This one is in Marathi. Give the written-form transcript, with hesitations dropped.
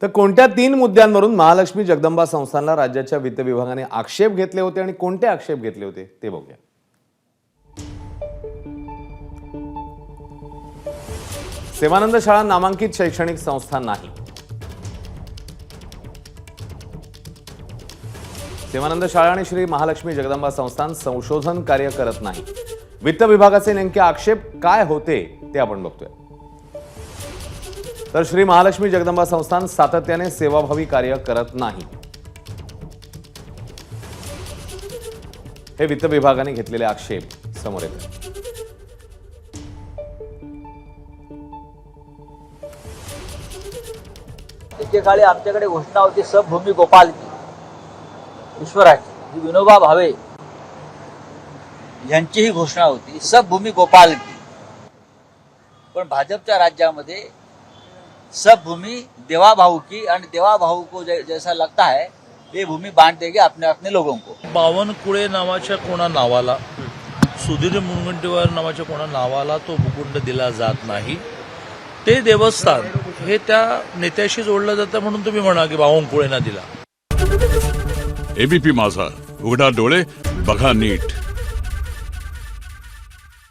तर कोणत्या 3 मुद्द्यांवरून महालक्ष्मी जगदंबा संस्थानला राज्याच्या वित्त विभागाने आक्षेप घेतले होते आणि कोणते आक्षेप घेतले होते ते बघूया. सेवानंद शाळा नामांकित शैक्षणिक संस्था नाही. सेवानंद शाळा आणि श्री महालक्ष्मी जगदंबा संस्थान संशोधन कार्य करत नाही. वित्त विभागाचे नेमके आक्षेप काय होते ते आपण बघतोय. तर श्री महालक्ष्मी जगदंबा संस्थान सातत्याने सेवाभावी कार्य करत नाही. हे वित्त विभागाने घेतलेले आक्षेप समोर येतात. एकेकाळी आमच्याकडे घोषणा होती सबभूमी गोपाल की ईश्वराची, विनोबा भावे यांची ही घोषणा होती सबभूमी गोपाल की. पण भाजपच्या राज्यामध्ये सबभूमी देवा भाऊ की, आणि देवा भाऊ को जैसा लगता है ये भूमि बांट देंगे अपने अपने लोगों को. बावनकुळे नावाच्या कोणा नावाला, सुधीर मुनगंटीवार नावाच्या कोणा नावाला तो भूखंड दिला जात नाही. ते देवस्थान हे त्या नेत्याशी जोडलं जातं म्हणून तुम्ही म्हणा की बावनकुळेंना दिला. एबीपी माझा, उघडा डोळे बघा नीट.